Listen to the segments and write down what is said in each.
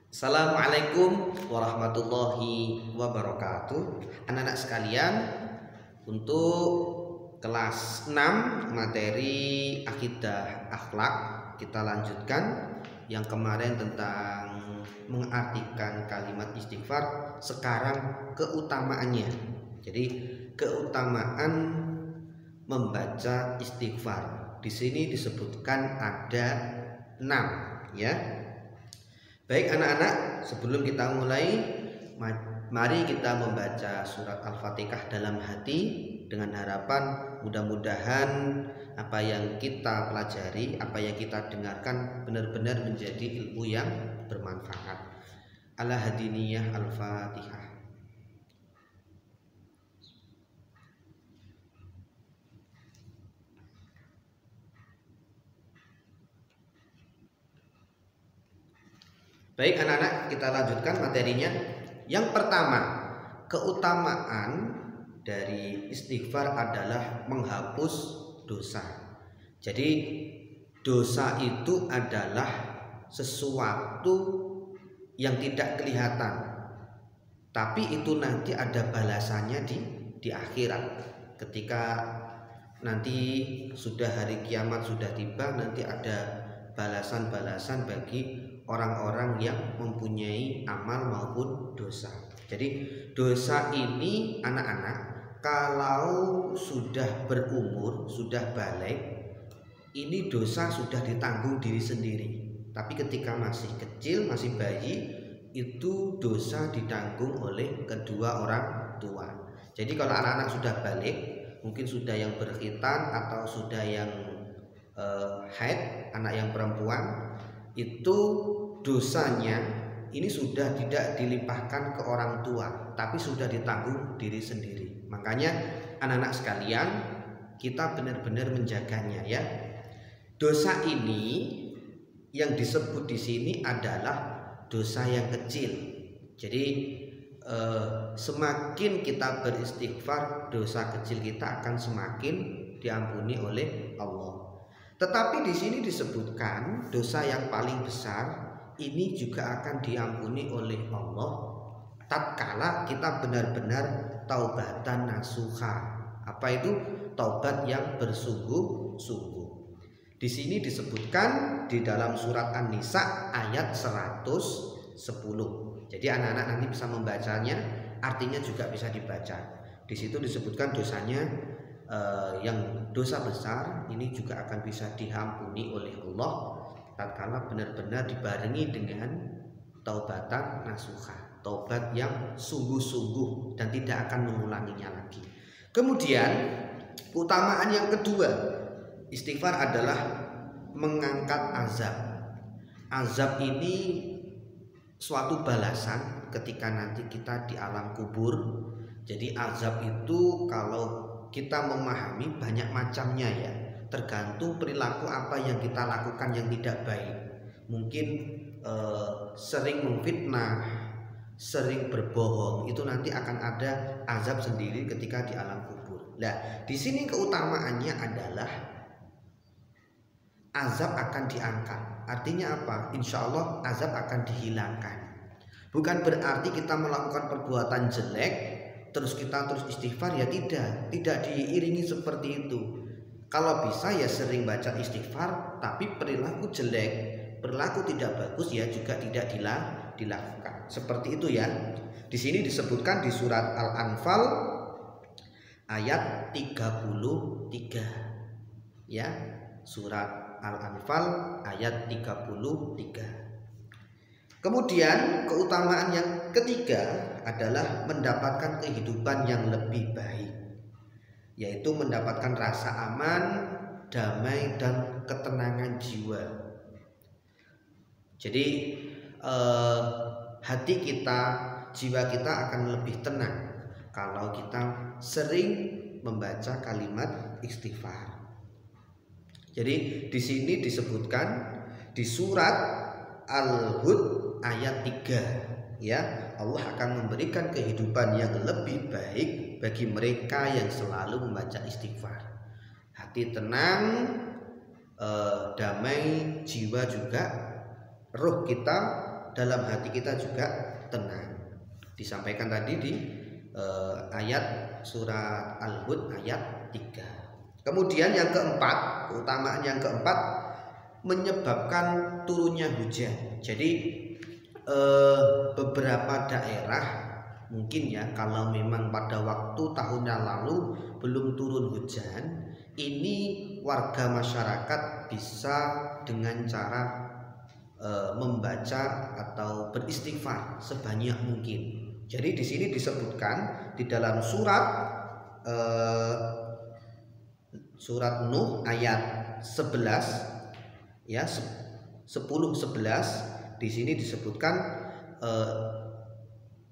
Assalamualaikum warahmatullahi wabarakatuh. Anak-anak sekalian, untuk kelas 6 materi akidah akhlak kita lanjutkan. Yang kemarin tentang mengartikan kalimat istighfar, sekarang keutamaannya. Jadi keutamaan membaca istighfar di sini disebutkan ada 6 ya. Baik anak-anak, sebelum kita mulai, mari kita membaca surat Al-Fatihah dalam hati dengan harapan mudah-mudahan apa yang kita pelajari, apa yang kita dengarkan benar-benar menjadi ilmu yang bermanfaat. Al-Hadiniyah Al-Fatihah. Baik anak-anak, kita lanjutkan materinya. Yang pertama, keutamaan dari istighfar adalah menghapus dosa. Jadi dosa itu adalah sesuatu yang tidak kelihatan, tapi itu nanti ada balasannya di akhirat. Ketika nanti sudah hari kiamat sudah tiba, nanti ada balasan-balasan bagi orang-orang yang mempunyai amal maupun dosa. Jadi dosa ini anak-anak kalau sudah berumur, sudah balik, ini dosa sudah ditanggung diri sendiri. Tapi ketika masih kecil, masih bayi, itu dosa ditanggung oleh kedua orang tua. Jadi kalau anak-anak sudah balik, mungkin sudah yang berkhitan atau sudah yang haid, anak yang perempuan, itu dosanya ini sudah tidak dilimpahkan ke orang tua, tapi sudah ditanggung diri sendiri. Makanya anak-anak sekalian, kita benar-benar menjaganya ya. Dosa ini yang disebut di sini adalah dosa yang kecil. Jadi semakin kita beristighfar, dosa kecil kita akan semakin diampuni oleh Allah. Tetapi di sini disebutkan dosa yang paling besar ini juga akan diampuni oleh Allah tatkala kita benar-benar taubatan nasuha. Apa itu? Taubat yang bersungguh-sungguh. Di sini disebutkan di dalam surat An-Nisa ayat 110. Jadi anak-anak nanti bisa membacanya, artinya juga bisa dibaca. Di situ disebutkan dosanya yang dosa besar ini juga akan bisa diampuni oleh Allah tatkala benar-benar dibarengi dengan taubatan nasuha, taubat yang sungguh-sungguh dan tidak akan mengulanginya lagi. Kemudian keutamaan yang kedua, istighfar adalah mengangkat azab. Azab ini suatu balasan ketika nanti kita di alam kubur. Jadi azab itu kalau kita memahami banyak macamnya ya, tergantung perilaku apa yang kita lakukan yang tidak baik. Mungkin sering memfitnah, sering berbohong, itu nanti akan ada azab sendiri ketika di alam kubur. Nah, di sini keutamaannya adalah azab akan diangkat. Artinya apa? Insya Allah azab akan dihilangkan. Bukan berarti kita melakukan perbuatan jelek terus kita terus istighfar, ya tidak diiringi seperti itu. Kalau bisa ya sering baca istighfar, tapi perilaku jelek, perilaku tidak bagus ya juga tidak dilakukan. Seperti itu ya. Di sini disebutkan di surat Al-Anfal ayat 33. Ya, surat Al-Anfal ayat 33. Kemudian keutamaan yang ketiga adalah mendapatkan kehidupan yang lebih baik, yaitu mendapatkan rasa aman, damai, dan ketenangan jiwa. Jadi hati kita, jiwa kita akan lebih tenang kalau kita sering membaca kalimat istighfar. Jadi di sini disebutkan di surat Al-Hud ayat 3 ya, Allah akan memberikan kehidupan yang lebih baik bagi mereka yang selalu membaca istighfar. Hati tenang, damai, jiwa juga, roh kita dalam hati kita juga tenang. Disampaikan tadi di ayat surat Al-Hud ayat 3. Kemudian yang keempat, keutamaan yang keempat, menyebabkan turunnya hujan. Jadi beberapa daerah mungkin ya, kalau memang pada waktu tahun yang lalu belum turun hujan, ini warga masyarakat bisa dengan cara membaca atau beristighfar sebanyak mungkin. Jadi di sini disebutkan di dalam surat Nuh ayat 11 ya, 10-11 di sini disebutkan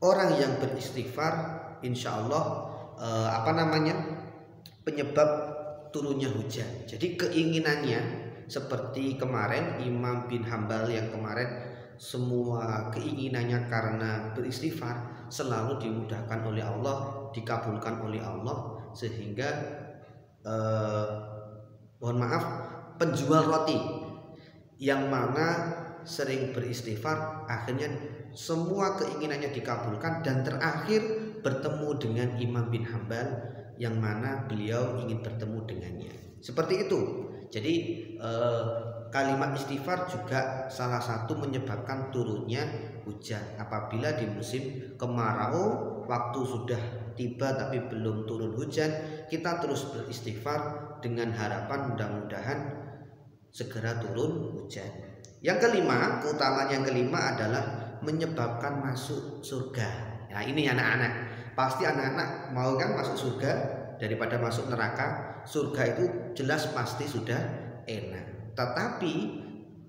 orang yang beristighfar insya Allah penyebab turunnya hujan. Jadi keinginannya seperti kemarin Imam bin Hambal yang kemarin, semua keinginannya karena beristighfar selalu dimudahkan oleh Allah, dikabulkan oleh Allah, sehingga mohon maaf, penjual roti yang mana sering beristighfar akhirnya semua keinginannya dikabulkan, dan terakhir bertemu dengan Imam bin Hambal yang mana beliau ingin bertemu dengannya. Seperti itu. Jadi kalimat istighfar juga salah satu menyebabkan turunnya hujan. Apabila di musim kemarau, waktu sudah tiba tapi belum turun hujan, kita terus beristighfar dengan harapan mudah-mudahan segera turun hujan. Yang kelima, keutamaan yang kelima adalah menyebabkan masuk surga. Nah ini anak-anak, pasti anak-anak mau kan masuk surga daripada masuk neraka. Surga itu jelas pasti sudah enak, tetapi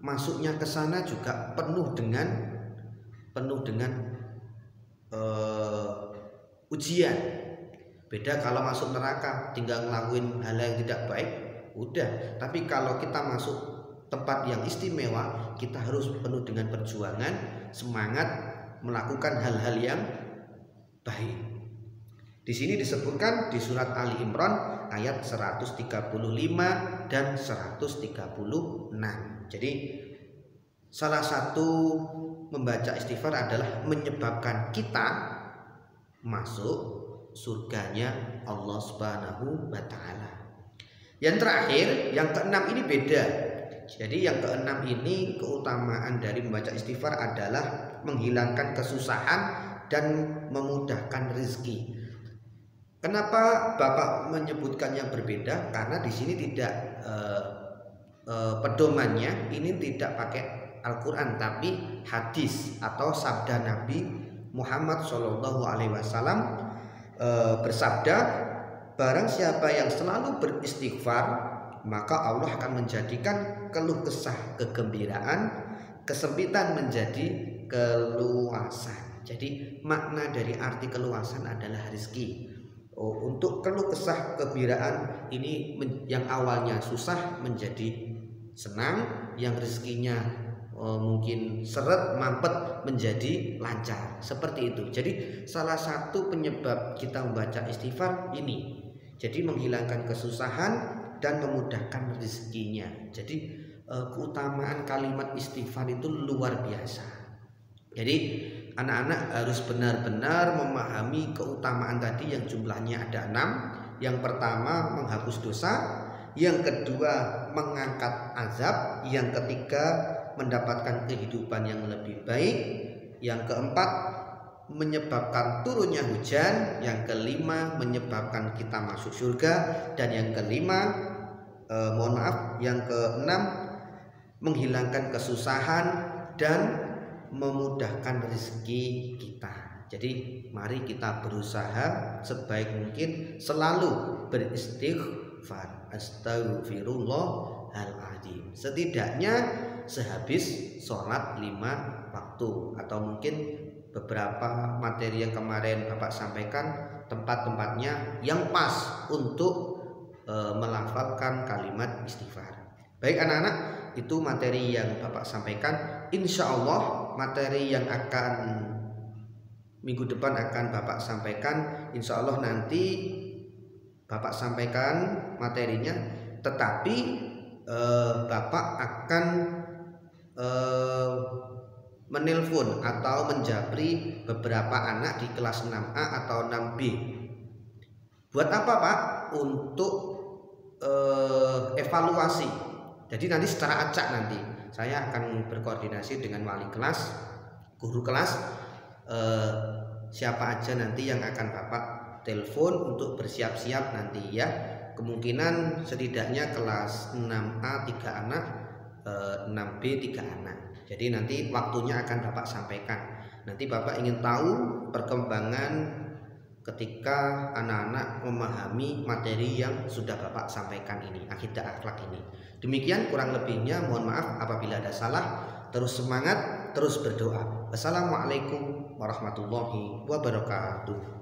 masuknya ke sana juga penuh dengan ujian. Beda kalau masuk neraka tinggal ngelakuin hal yang tidak baik udah, tapi kalau kita masuk tempat yang istimewa, kita harus penuh dengan perjuangan, semangat melakukan hal-hal yang baik. Di sini disebutkan di surat Ali Imran ayat 135 dan 136. Jadi salah satu membaca istighfar adalah menyebabkan kita masuk surganya Allah Subhanahu wa taala. Yang terakhir, yang keenam ini beda. Jadi yang keenam ini keutamaan dari membaca istighfar adalah menghilangkan kesusahan dan memudahkan rezeki. Kenapa Bapak menyebutkan yang berbeda? Karena di sini tidak pedomannya ini tidak pakai Al-Quran, tapi hadis atau sabda Nabi Muhammad SAW bersabda, barang siapa yang selalu beristighfar, maka Allah akan menjadikan keluh kesah kegembiraan, kesempitan menjadi keluasan. Jadi makna dari arti keluasan adalah rezeki. Untuk keluh kesah kegembiraan ini yang awalnya susah menjadi senang, yang rezekinya mungkin seret mampet menjadi lancar, seperti itu. Jadi salah satu penyebab kita membaca istighfar ini, jadi menghilangkan kesusahan dan memudahkan rezekinya. Jadi keutamaan kalimat istighfar itu luar biasa. Jadi anak-anak harus benar-benar memahami keutamaan tadi yang jumlahnya ada 6. Yang pertama menghapus dosa, yang kedua mengangkat azab, yang ketiga mendapatkan kehidupan yang lebih baik, yang keempat menyebabkan turunnya hujan, yang kelima menyebabkan kita masuk surga, dan yang kelima yang keenam menghilangkan kesusahan dan memudahkan rezeki kita. Jadi mari kita berusaha sebaik mungkin selalu beristighfar, astagfirullahaladzim, setidaknya sehabis sholat 5 waktu, atau mungkin beberapa materi yang kemarin Bapak sampaikan tempat-tempatnya yang pas untuk melafalkan kalimat istighfar. Baik anak-anak, itu materi yang Bapak sampaikan. Insya Allah materi yang akan minggu depan akan Bapak sampaikan, insya Allah nanti Bapak sampaikan materinya, tetapi Bapak akan menelpon atau menjabri beberapa anak di kelas 6A atau 6B. Buat apa Pak? Untuk evaluasi. Jadi nanti secara acak nanti saya akan berkoordinasi dengan wali kelas, guru kelas, siapa aja nanti yang akan Bapak telepon untuk bersiap-siap nanti ya. Kemungkinan setidaknya kelas 6A 3 anak, 6B 3 anak. Jadi nanti waktunya akan Bapak sampaikan. Nanti Bapak ingin tahu perkembangan ketika anak-anak memahami materi yang sudah Bapak sampaikan ini, akidah akhlak ini. Demikian kurang lebihnya, mohon maaf apabila ada salah. Terus semangat, terus berdoa. Wassalamualaikum warahmatullahi wabarakatuh.